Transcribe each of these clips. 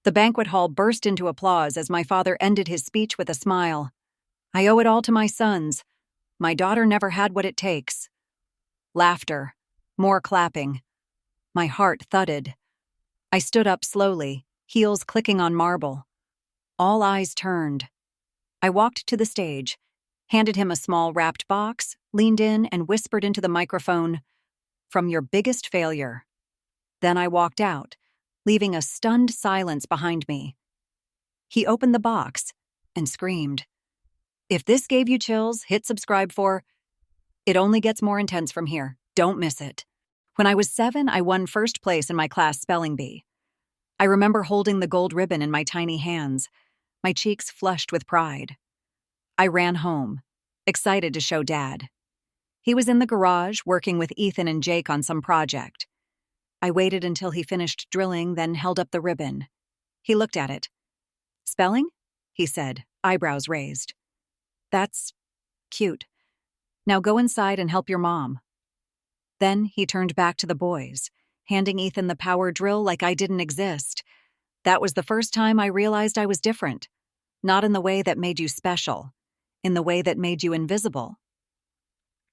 The banquet hall burst into applause as my father ended his speech with a smile. I owe it all to my sons. My daughter never had what it takes. Laughter. More clapping. My heart thudded. I stood up slowly, heels clicking on marble. All eyes turned. I walked to the stage, handed him a small wrapped box, leaned in, and whispered into the microphone, "From your biggest failure." Then I walked out, leaving a stunned silence behind me. He opened the box and screamed. If this gave you chills, hit subscribe for. It only gets more intense from here. Don't miss it. When I was 7, I won first place in my class spelling bee. I remember holding the gold ribbon in my tiny hands, my cheeks flushed with pride. I ran home, excited to show Dad. He was in the garage working with Ethan and Jake on some project. I waited until he finished drilling, then held up the ribbon. He looked at it. "Spelling?" he said, eyebrows raised. "That's cute. Now go inside and help your mom." Then he turned back to the boys, handing Ethan the power drill like I didn't exist. That was the first time I realized I was different. Not in the way that made you special, in the way that made you invisible.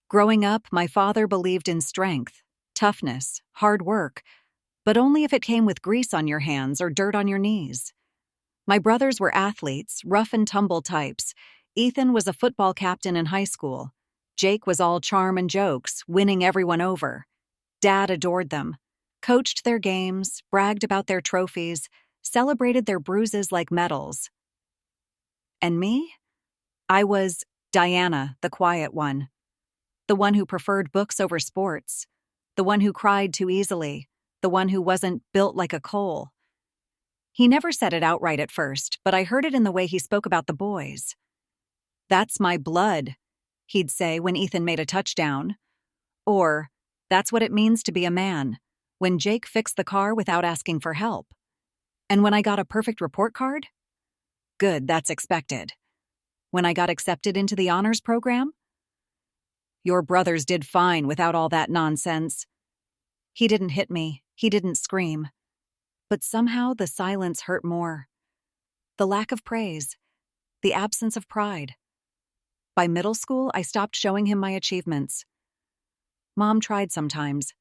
Growing up, my father believed in strength, toughness, hard work, but only if it came with grease on your hands or dirt on your knees. My brothers were athletes, rough and tumble types. Ethan was a football captain in high school. Jake was all charm and jokes, winning everyone over. Dad adored them, coached their games, bragged about their trophies, celebrated their bruises like medals. And me? I was Diana, the quiet one. The one who preferred books over sports. The one who cried too easily. The one who wasn't built like a coal. He never said it outright at first, but I heard it in the way he spoke about the boys. "That's my blood," he'd say when Ethan made a touchdown. Or, "That's what it means to be a man," when Jake fixed the car without asking for help. And when I got a perfect report card? "Good, that's expected." When I got accepted into the honors program? "Your brothers did fine without all that nonsense." He didn't hit me, he didn't scream. But somehow the silence hurt more. The lack of praise, the absence of pride. By middle school, I stopped showing him my achievements. Mom tried sometimes.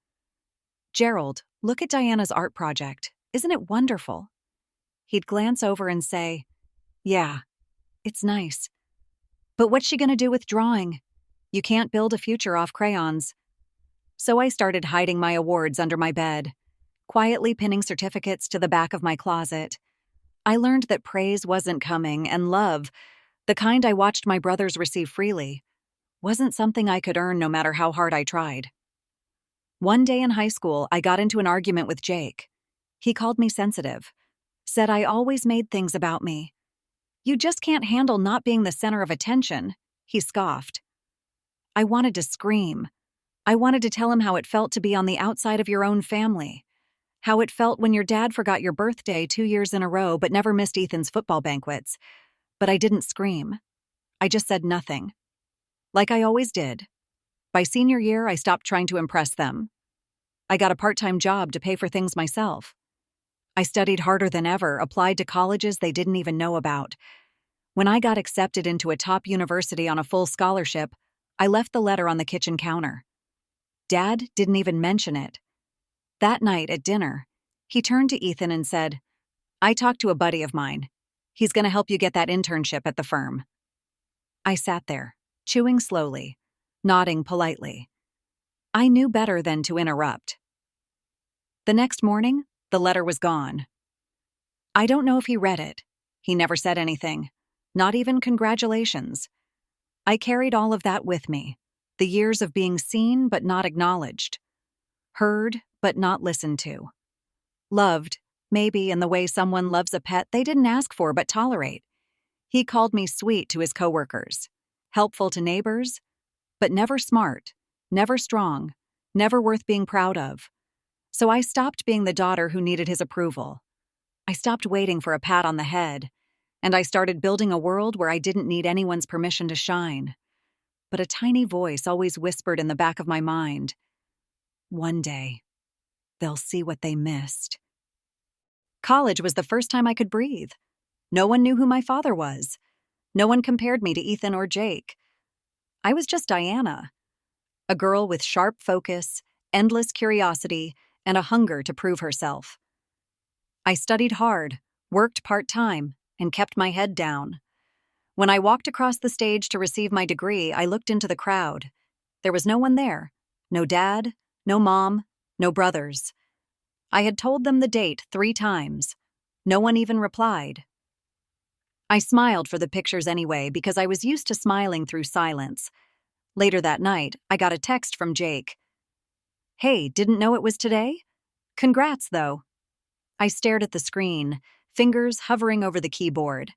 "Gerald, look at Diana's art project. Isn't it wonderful?" He'd glance over and say, "Yeah, it's nice. But what's she gonna do with drawing? You can't build a future off crayons." So I started hiding my awards under my bed, quietly pinning certificates to the back of my closet. I learned that praise wasn't coming, and love, the kind I watched my brothers receive freely, wasn't something I could earn no matter how hard I tried. One day in high school, I got into an argument with Jake. He called me sensitive, said I always made things about me. "You just can't handle not being the center of attention," he scoffed. I wanted to scream. I wanted to tell him how it felt to be on the outside of your own family. How it felt when your dad forgot your birthday 2 years in a row but never missed Ethan's football banquets. But I didn't scream. I just said nothing. Like I always did. By senior year, I stopped trying to impress them. I got a part-time job to pay for things myself. I studied harder than ever, applied to colleges they didn't even know about. When I got accepted into a top university on a full scholarship, I left the letter on the kitchen counter. Dad didn't even mention it. That night at dinner, he turned to Ethan and said, "I talked to a buddy of mine. He's going to help you get that internship at the firm." I sat there, chewing slowly, nodding politely. I knew better than to interrupt. The next morning, the letter was gone. I don't know if he read it. He never said anything, not even congratulations. I carried all of that with me, the years of being seen but not acknowledged, heard but not listened to, loved, maybe in the way someone loves a pet they didn't ask for but tolerate. He called me sweet to his coworkers, helpful to neighbors, but never smart, never strong, never worth being proud of. So I stopped being the daughter who needed his approval. I stopped waiting for a pat on the head, and I started building a world where I didn't need anyone's permission to shine. But a tiny voice always whispered in the back of my mind, "One day, they'll see what they missed." College was the first time I could breathe. No one knew who my father was. No one compared me to Ethan or Jake. I was just Diana, a girl with sharp focus, endless curiosity, and a hunger to prove herself. I studied hard, worked part-time, and kept my head down. When I walked across the stage to receive my degree, I looked into the crowd. There was no one there. No dad, no mom, no brothers. I had told them the date 3 times. No one even replied. I smiled for the pictures anyway because I was used to smiling through silence. Later that night, I got a text from Jake. "Hey, didn't know it was today? Congrats, though." I stared at the screen, fingers hovering over the keyboard.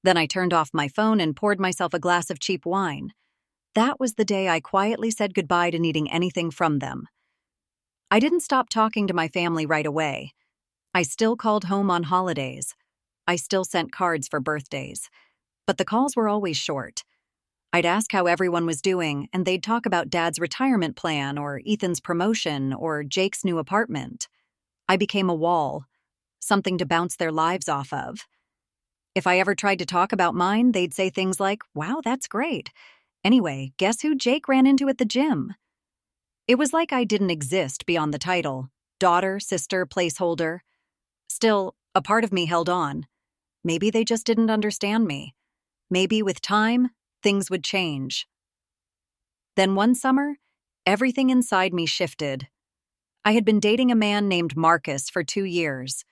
Then I turned off my phone and poured myself a glass of cheap wine. That was the day I quietly said goodbye to needing anything from them. I didn't stop talking to my family right away. I still called home on holidays. I still sent cards for birthdays. But the calls were always short. I'd ask how everyone was doing, and they'd talk about Dad's retirement plan or Ethan's promotion or Jake's new apartment. I became a wall, something to bounce their lives off of. If I ever tried to talk about mine, they'd say things like, "Wow, that's great. Anyway, guess who Jake ran into at the gym?" It was like I didn't exist beyond the title, daughter, sister, placeholder. Still, a part of me held on. Maybe they just didn't understand me. Maybe with time, things would change. Then one summer, everything inside me shifted. I had been dating a man named Marcus for 2 years.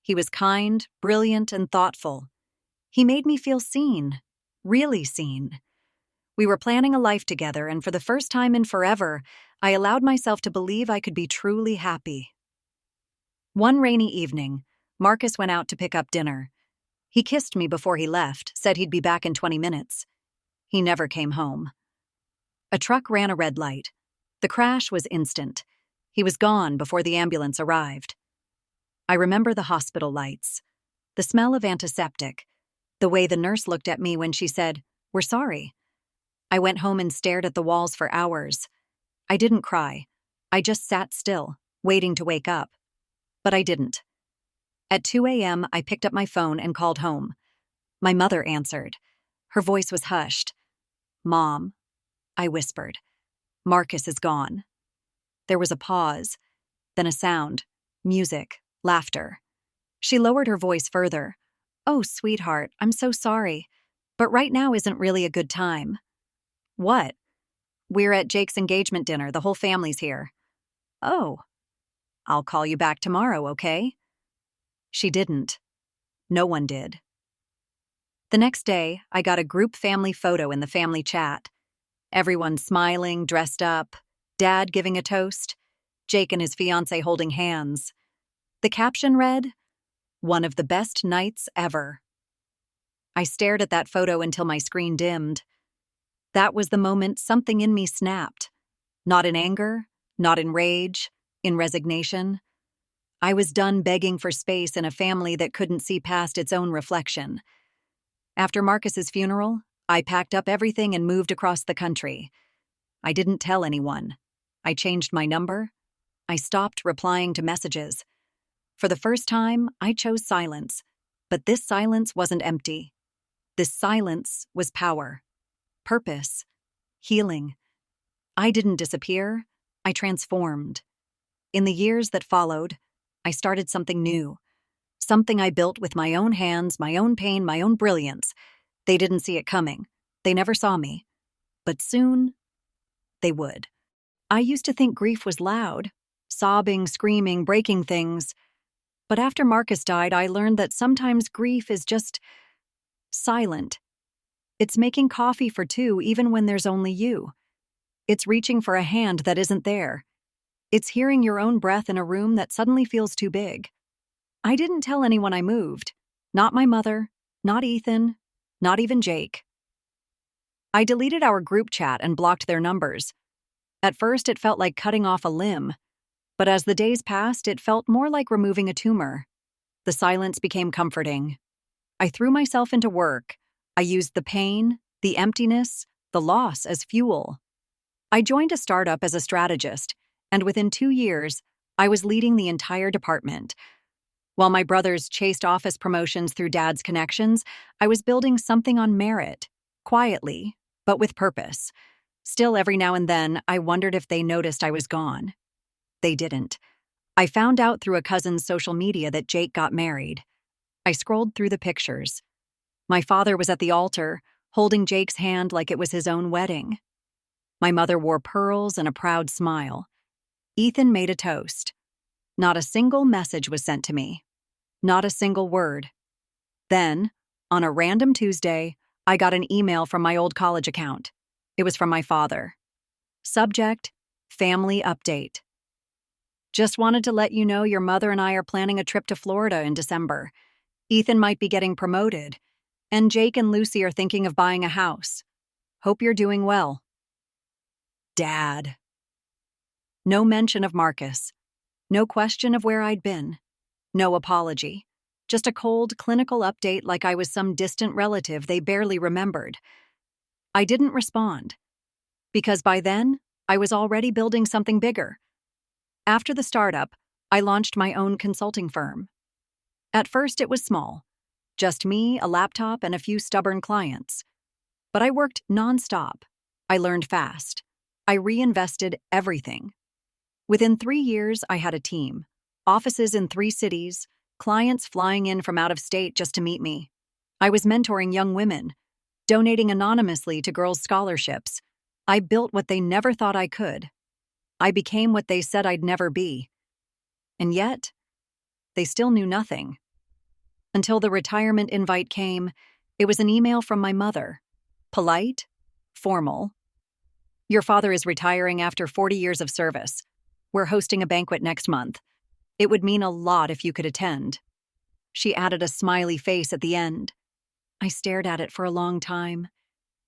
He was kind, brilliant, and thoughtful. He made me feel seen, really seen. We were planning a life together, and for the first time in forever, I allowed myself to believe I could be truly happy. One rainy evening, Marcus went out to pick up dinner. He kissed me before he left, said he'd be back in 20 minutes. He never came home. A truck ran a red light. The crash was instant. He was gone before the ambulance arrived. I remember the hospital lights, the smell of antiseptic, the way the nurse looked at me when she said, "We're sorry." I went home and stared at the walls for hours. I didn't cry. I just sat still, waiting to wake up. But I didn't. At 2 a.m., I picked up my phone and called home. My mother answered. Her voice was hushed. "Mom," I whispered. "Marcus is gone." There was a pause, then a sound, music, laughter. She lowered her voice further. "Oh, sweetheart, I'm so sorry. But right now isn't really a good time." "What?" "We're at Jake's engagement dinner. The whole family's here." "Oh." "I'll call you back tomorrow, okay?" She didn't. No one did. The next day, I got a group family photo in the family chat. Everyone smiling, dressed up, Dad giving a toast, Jake and his fiancée holding hands. The caption read, "One of the best nights ever." I stared at that photo until my screen dimmed. That was the moment something in me snapped. Not in anger, not in rage, in resignation. I was done begging for space in a family that couldn't see past its own reflection. After Marcus's funeral, I packed up everything and moved across the country. I didn't tell anyone. I changed my number. I stopped replying to messages. For the first time, I chose silence. But this silence wasn't empty. This silence was power, purpose, healing. I didn't disappear. I transformed. In the years that followed, I started something new. Something I built with my own hands, my own pain, my own brilliance. They didn't see it coming. They never saw me. But soon, they would. I used to think grief was loud, sobbing, screaming, breaking things. But after Marcus died, I learned that sometimes grief is just silent. It's making coffee for 2 even when there's only you. It's reaching for a hand that isn't there. It's hearing your own breath in a room that suddenly feels too big. I didn't tell anyone I moved. Not my mother, not Ethan, not even Jake. I deleted our group chat and blocked their numbers. At first, it felt like cutting off a limb. But as the days passed, it felt more like removing a tumor. The silence became comforting. I threw myself into work. I used the pain, the emptiness, the loss as fuel. I joined a startup as a strategist, and within 2 years, I was leading the entire department. While my brothers chased office promotions through dad's connections, I was building something on merit, quietly, but with purpose. Still, every now and then, I wondered if they noticed I was gone. They didn't. I found out through a cousin's social media that Jake got married. I scrolled through the pictures. My father was at the altar, holding Jake's hand like it was his own wedding. My mother wore pearls and a proud smile. Ethan made a toast. Not a single message was sent to me. Not a single word. Then, on a random Tuesday, I got an email from my old college account. It was from my father. Subject: Family Update. Just wanted to let you know your mother and I are planning a trip to Florida in December. Ethan might be getting promoted, and Jake and Lucy are thinking of buying a house. Hope you're doing well. Dad. No mention of Marcus. No question of where I'd been. No apology. Just a cold, clinical update like I was some distant relative they barely remembered. I didn't respond, because by then, I was already building something bigger. After the startup, I launched my own consulting firm. At first, it was small. Just me, a laptop, and a few stubborn clients. But I worked nonstop. I learned fast. I reinvested everything. Within 3 years, I had a team. Offices in 3 cities, clients flying in from out of state just to meet me. I was mentoring young women, donating anonymously to girls' scholarships. I built what they never thought I could. I became what they said I'd never be. And yet, they still knew nothing. Until the retirement invite came, it was an email from my mother. Polite, formal. Your father is retiring after 40 years of service. We're hosting a banquet next month. It would mean a lot if you could attend. She added a smiley face at the end. I stared at it for a long time.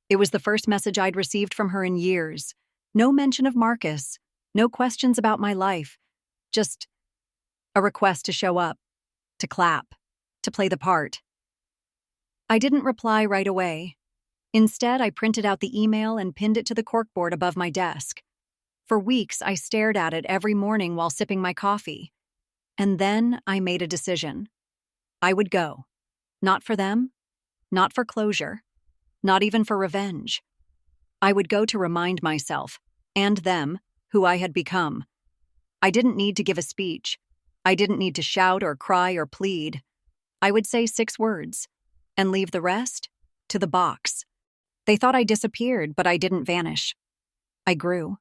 It was the first message I'd received from her in years. No mention of Marcus. No questions about my life. Just a request to show up, to clap, to play the part. I didn't reply right away. Instead, I printed out the email and pinned it to the corkboard above my desk. For weeks, I stared at it every morning while sipping my coffee. And then I made a decision. I would go. Not for them, not for closure, not even for revenge. I would go to remind myself, and them, who I had become. I didn't need to give a speech. I didn't need to shout or cry or plead. I would say 6 words, and leave the rest to the box. They thought I disappeared, but I didn't vanish. I grew.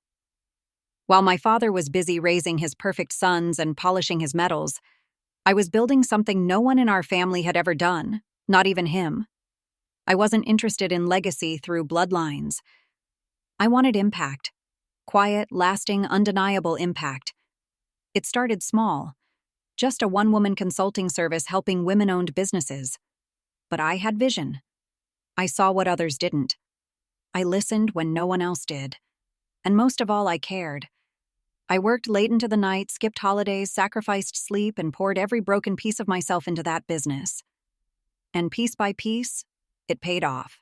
While my father was busy raising his perfect sons and polishing his medals, I was building something no one in our family had ever done, not even him. I wasn't interested in legacy through bloodlines. I wanted impact. Quiet, lasting, undeniable impact. It started small. Just a one-woman consulting service helping women-owned businesses. But I had vision. I saw what others didn't. I listened when no one else did. And most of all, I cared. I worked late into the night, skipped holidays, sacrificed sleep, and poured every broken piece of myself into that business. And piece by piece, it paid off.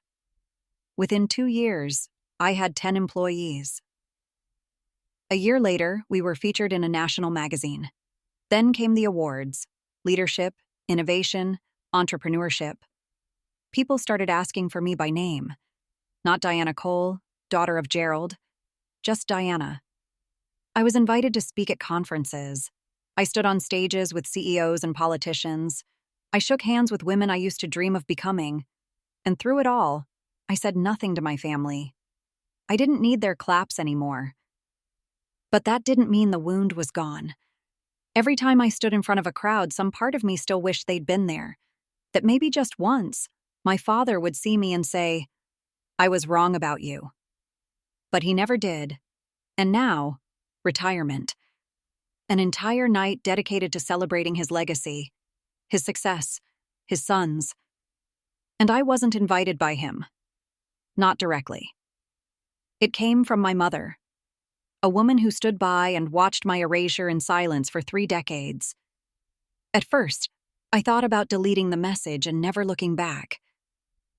Within 2 years, I had 10 employees. A year later, we were featured in a national magazine. Then came the awards: leadership, innovation, entrepreneurship. People started asking for me by name. Not Diana Cole, daughter of Gerald, just Diana. I was invited to speak at conferences. I stood on stages with CEOs and politicians. I shook hands with women I used to dream of becoming. And through it all, I said nothing to my family. I didn't need their claps anymore. But that didn't mean the wound was gone. Every time I stood in front of a crowd, some part of me still wished they'd been there. That maybe just once, my father would see me and say, "I was wrong about you." But he never did. And now, retirement. An entire night dedicated to celebrating his legacy, his success, his sons. And I wasn't invited by him. Not directly. It came from my mother, a woman who stood by and watched my erasure in silence for 3 decades. At first, I thought about deleting the message and never looking back.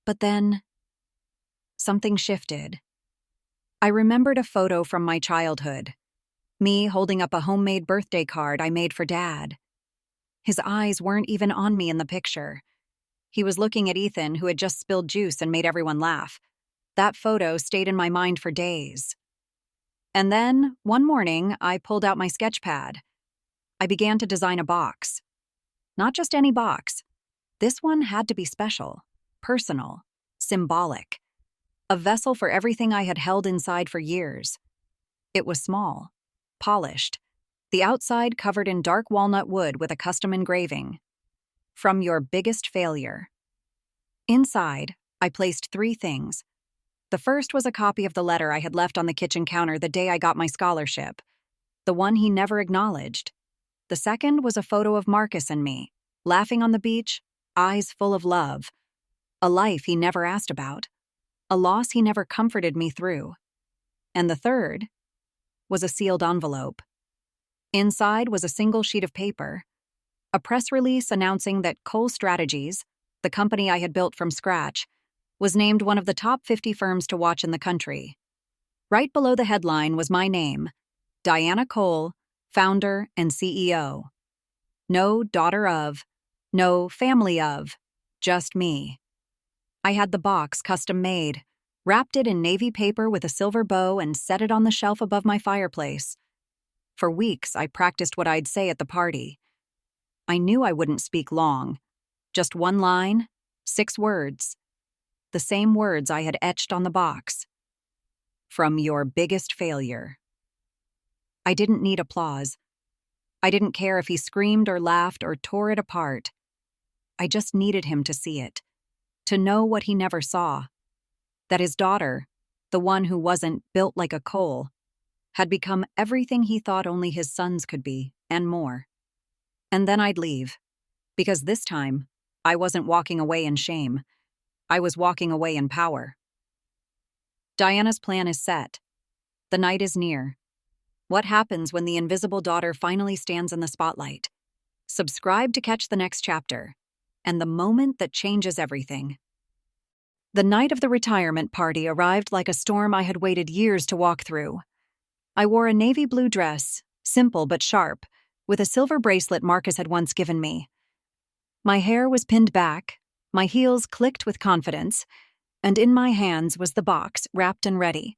But then, something shifted. I remembered a photo from my childhood. Me holding up a homemade birthday card I made for Dad. His eyes weren't even on me in the picture. He was looking at Ethan, who had just spilled juice and made everyone laugh. That photo stayed in my mind for days. And then, one morning, I pulled out my sketch pad. I began to design a box. Not just any box. This one had to be special, personal, symbolic. A vessel for everything I had held inside for years. It was small, polished, the outside covered in dark walnut wood with a custom engraving. From your biggest failure. Inside, I placed 3 things. The first was a copy of the letter I had left on the kitchen counter the day I got my scholarship, the one he never acknowledged. The second was a photo of Marcus and me, laughing on the beach, eyes full of love. A life he never asked about. A loss he never comforted me through. And the third was a sealed envelope. Inside was a single sheet of paper, a press release announcing that Cole Strategies, the company I had built from scratch, was named one of the top 50 firms to watch in the country. Right below the headline was my name, Diana Cole, founder and CEO. No daughter of, no family of, just me. I had the box custom made, wrapped it in navy paper with a silver bow and set it on the shelf above my fireplace. For weeks, I practiced what I'd say at the party. I knew I wouldn't speak long. Just 1 line, 6 words. The same words I had etched on the box. From your biggest failure. I didn't need applause. I didn't care if he screamed or laughed or tore it apart. I just needed him to see it, to know what he never saw. That his daughter, the one who wasn't built like a Cole, had become everything he thought only his sons could be, and more. And then I'd leave, because this time, I wasn't walking away in shame. I was walking away in power. Diana's plan is set. The night is near. What happens when the invisible daughter finally stands in the spotlight? Subscribe to catch the next chapter, and the moment that changes everything. The night of the retirement party arrived like a storm I had waited years to walk through. I wore a navy blue dress, simple but sharp, with a silver bracelet Marcus had once given me. My hair was pinned back, my heels clicked with confidence, and in my hands was the box, wrapped and ready.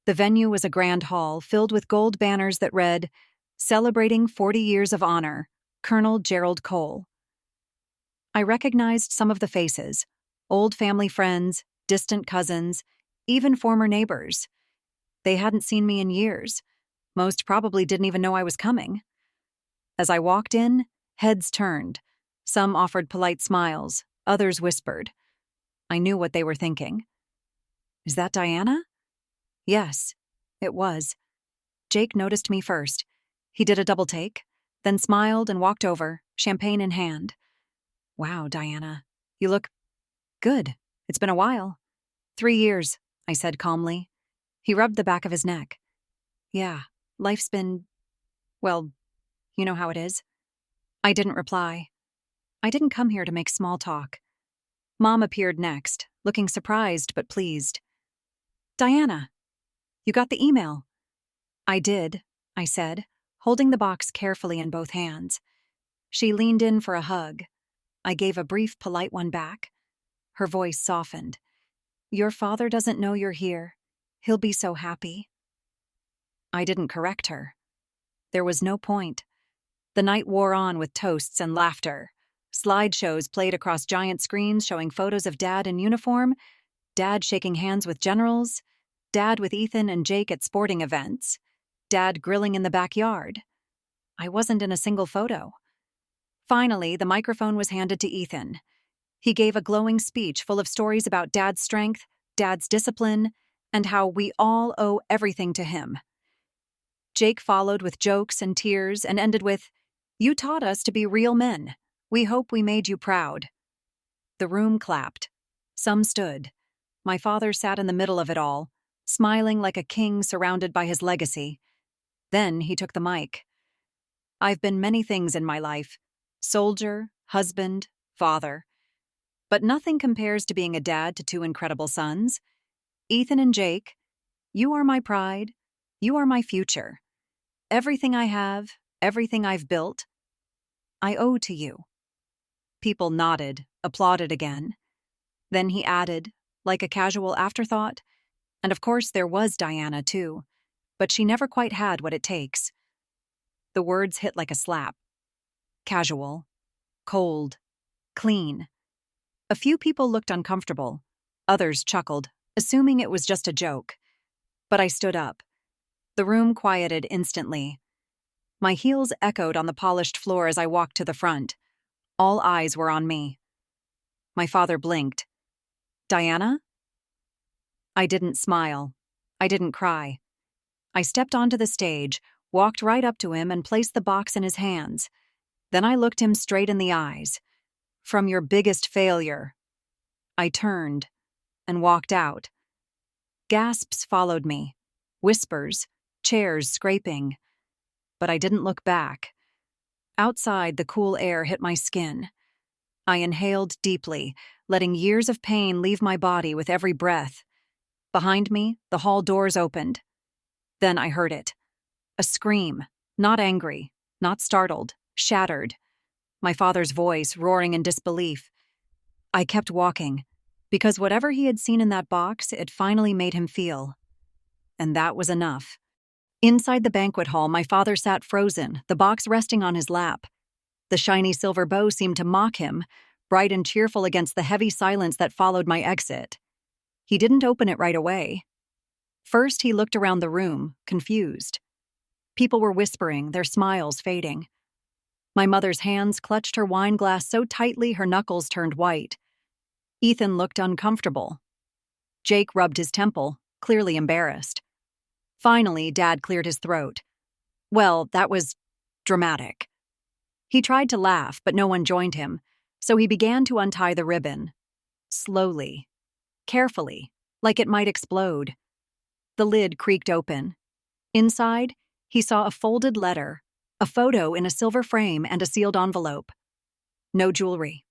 The venue was a grand hall filled with gold banners that read, "Celebrating 40 years of honor, Colonel Gerald Cole." I recognized some of the faces, old family friends, distant cousins, even former neighbors. They hadn't seen me in years. Most probably didn't even know I was coming. As I walked in, heads turned. Some offered polite smiles, others whispered. I knew what they were thinking. Is that Diana? Yes, it was. Jake noticed me first. He did a double take, then smiled and walked over, champagne in hand. Wow, Diana, you look good. It's been a while. 3 years, I said calmly. He rubbed the back of his neck. Yeah, life's been, well, you know how it is. I didn't reply. I didn't come here to make small talk. Mom appeared next, looking surprised but pleased. Diana, you got the email. I did, I said, holding the box carefully in both hands. She leaned in for a hug. I gave a brief, polite one back. Her voice softened. Your father doesn't know you're here. He'll be so happy. I didn't correct her. There was no point. The night wore on with toasts and laughter. Slideshows played across giant screens showing photos of Dad in uniform, Dad shaking hands with generals, Dad with Ethan and Jake at sporting events, Dad grilling in the backyard. I wasn't in a single photo. Finally, the microphone was handed to Ethan. He gave a glowing speech full of stories about Dad's strength, Dad's discipline, and how we all owe everything to him. Jake followed with jokes and tears and ended with, "You taught us to be real men. We hope we made you proud." The room clapped. Some stood. My father sat in the middle of it all, smiling like a king surrounded by his legacy. Then he took the mic. I've been many things in my life. Soldier, husband, father. But nothing compares to being a dad to 2 incredible sons. Ethan and Jake, you are my pride. You are my future. Everything I have, everything I've built. I owe to you." People nodded, applauded again. Then he added, like a casual afterthought, "And of course there was Diana, too, but she never quite had what it takes." The words hit like a slap. Casual, cold, clean. A few people looked uncomfortable. Others chuckled, assuming it was just a joke. But I stood up. The room quieted instantly. My heels echoed on the polished floor as I walked to the front. All eyes were on me. My father blinked. "Diana?" I didn't smile. I didn't cry. I stepped onto the stage, walked right up to him, and placed the box in his hands. Then I looked him straight in the eyes. "From your biggest failure." I turned and walked out. Gasps followed me. Whispers, chairs scraping. But I didn't look back. Outside, the cool air hit my skin. I inhaled deeply, letting years of pain leave my body with every breath. Behind me, the hall doors opened. Then I heard it. A scream, not angry, not startled, shattered. My father's voice roaring in disbelief. I kept walking, because whatever he had seen in that box, it finally made him feel. And that was enough. Inside the banquet hall, my father sat frozen, the box resting on his lap. The shiny silver bow seemed to mock him, bright and cheerful against the heavy silence that followed my exit. He didn't open it right away. First, he looked around the room, confused. People were whispering, their smiles fading. My mother's hands clutched her wine glass so tightly her knuckles turned white. Ethan looked uncomfortable. Jake rubbed his temple, clearly embarrassed. Finally, Dad cleared his throat. "Well, that was dramatic." He tried to laugh, but no one joined him, so he began to untie the ribbon. Slowly, carefully, like it might explode. The lid creaked open. Inside, he saw a folded letter, a photo in a silver frame, and a sealed envelope. No jewelry,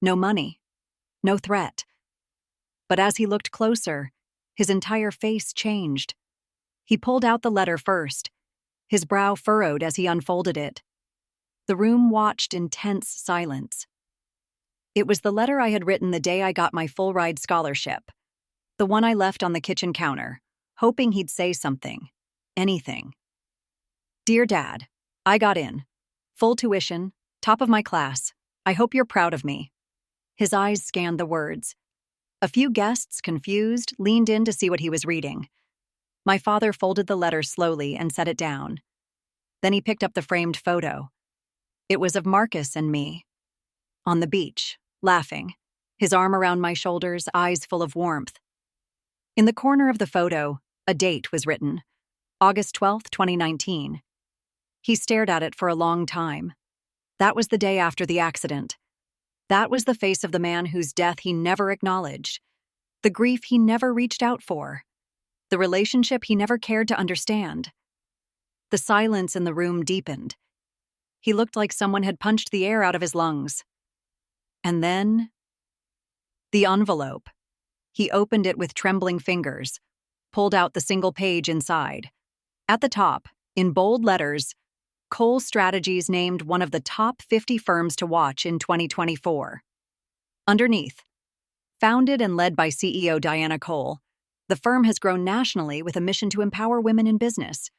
no money, no threat. But as he looked closer, his entire face changed. He pulled out the letter first, his brow furrowed as he unfolded it. The room watched in tense silence. It was the letter I had written the day I got my full-ride scholarship, the one I left on the kitchen counter, hoping he'd say something, anything. "Dear Dad, I got in. Full tuition, top of my class. I hope you're proud of me." His eyes scanned the words. A few guests, confused, leaned in to see what he was reading. My father folded the letter slowly and set it down. Then he picked up the framed photo. It was of Marcus and me. On the beach, laughing, his arm around my shoulders, eyes full of warmth. In the corner of the photo, a date was written, August 12th, 2019. He stared at it for a long time. That was the day after the accident. That was the face of the man whose death he never acknowledged, the grief he never reached out for, the relationship he never cared to understand. The silence in the room deepened. He looked like someone had punched the air out of his lungs. And then, the envelope. He opened it with trembling fingers, pulled out the single page inside. At the top, in bold letters, Cole Strategies named one of the top 50 firms to watch in 2024. Underneath, founded and led by CEO Diana Cole, the firm has grown nationally with a mission to empower women in business.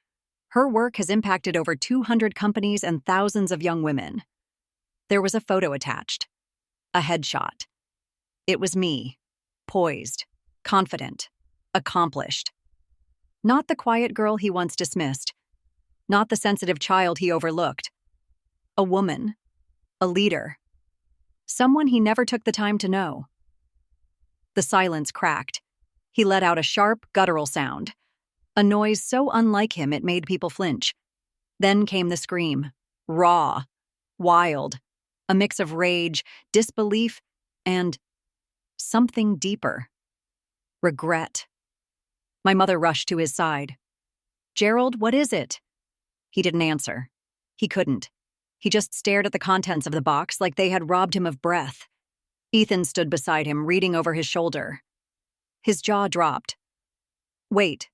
Her work has impacted over 200 companies and thousands of young women. There was a photo attached, a headshot. It was me, poised, confident, accomplished. Not the quiet girl he once dismissed, not the sensitive child he overlooked. A woman, a leader, someone he never took the time to know. The silence cracked. He let out a sharp, guttural sound, a noise so unlike him it made people flinch. Then came the scream, raw, wild, a mix of rage, disbelief, and something deeper. Regret. My mother rushed to his side. "Gerald, what is it?" He didn't answer. He couldn't. He just stared at the contents of the box like they had robbed him of breath. Ethan stood beside him, reading over his shoulder. His jaw dropped. "Wait,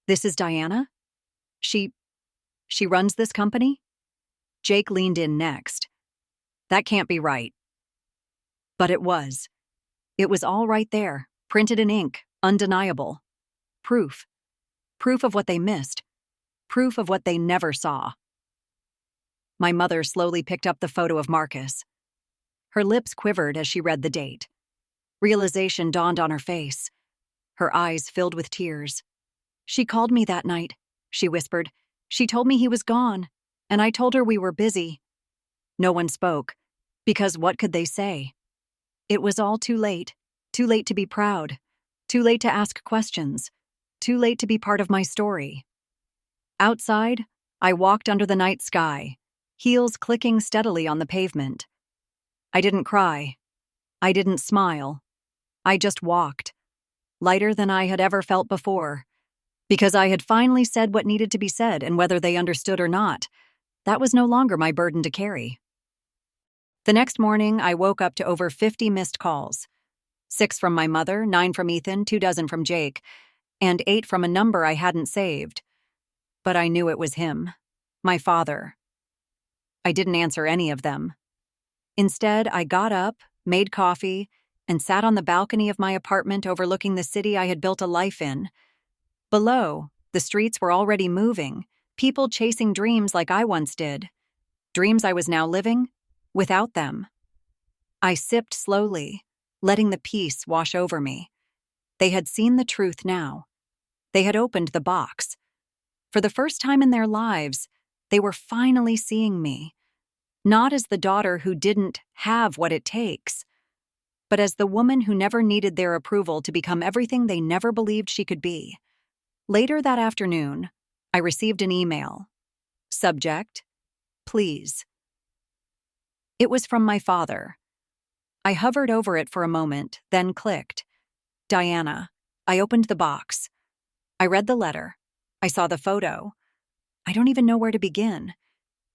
this is Diana? She runs this company?" Jake leaned in next. That can't be right. But it was. It was all right there, printed in ink, undeniable. Proof. Proof of what they missed. Proof of what they never saw. My mother slowly picked up the photo of Marcus. Her lips quivered as she read the date. Realization dawned on her face. Her eyes filled with tears. "She called me that night," she whispered. "She told me he was gone, and I told her we were busy." No one spoke, because what could they say? It was all too late to be proud, too late to ask questions, too late to be part of my story. Outside, I walked under the night sky, heels clicking steadily on the pavement. I didn't cry. I didn't smile. I just walked, lighter than I had ever felt before, because I had finally said what needed to be said, and whether they understood or not, that was no longer my burden to carry. The next morning, I woke up to over 50 missed calls. 6 from my mother, 9 from Ethan, 24 from Jake, and 8 from a number I hadn't saved. But I knew it was him, my father. I didn't answer any of them. Instead, I got up, made coffee, and sat on the balcony of my apartment overlooking the city I had built a life in. Below, the streets were already moving, people chasing dreams like I once did. Dreams I was now living without them. I sipped slowly, letting the peace wash over me. They had seen the truth now. They had opened the box. For the first time in their lives, they were finally seeing me, not as the daughter who didn't have what it takes, but as the woman who never needed their approval to become everything they never believed she could be. Later that afternoon, I received an email. Subject: please. It was from my father. I hovered over it for a moment, then clicked. Diana. I opened the box. I read the letter. I saw the photo. I don't even know where to begin.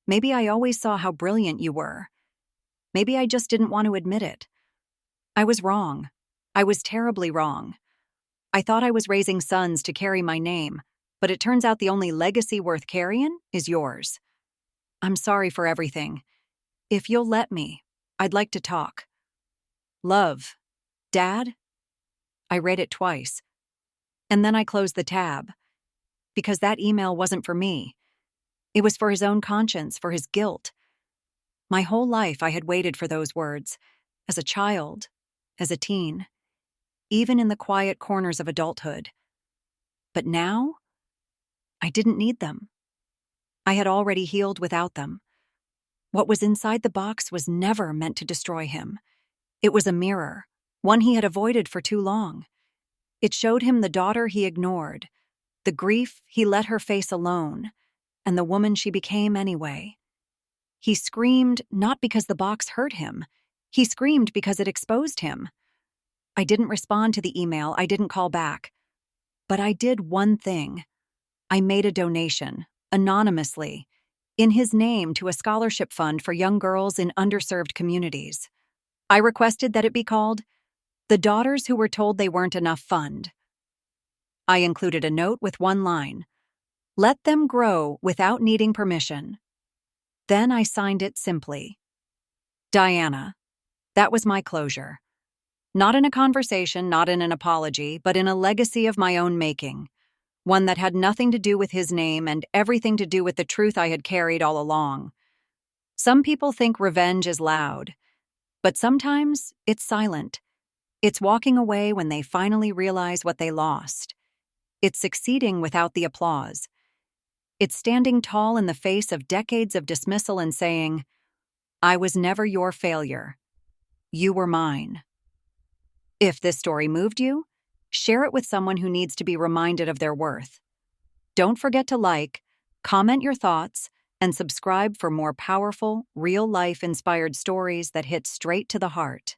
Maybe I always saw how brilliant you were. Maybe I just didn't want to admit it. I was wrong. I was terribly wrong. I thought I was raising sons to carry my name, but it turns out the only legacy worth carrying is yours. I'm sorry for everything. If you'll let me, I'd like to talk. Love. Dad? I read it twice. And then I closed the tab. Because that email wasn't for me. It was for his own conscience, for his guilt. My whole life I had waited for those words. As a child, as a teen, even in the quiet corners of adulthood. But now, I didn't need them. I had already healed without them. What was inside the box was never meant to destroy him. It was a mirror, one he had avoided for too long. It showed him the daughter he ignored, the grief he let her face alone, and the woman she became anyway. He screamed not because the box hurt him. He screamed because it exposed him. I didn't respond to the email. I didn't call back. But I did one thing. I made a donation, anonymously, in his name to a scholarship fund for young girls in underserved communities. I requested that it be called the Daughters Who Were Told They Weren't Enough Fund. I included a note with one line: let them grow without needing permission. Then I signed it simply. Diana. That was my closure. Not in a conversation, not in an apology, but in a legacy of my own making. One that had nothing to do with his name and everything to do with the truth I had carried all along. Some people think revenge is loud, but sometimes it's silent. It's walking away when they finally realize what they lost. It's succeeding without the applause. It's standing tall in the face of decades of dismissal and saying, I was never your failure. You were mine. If this story moved you, share it with someone who needs to be reminded of their worth. Don't forget to like, comment your thoughts, and subscribe for more powerful, real-life inspired stories that hit straight to the heart.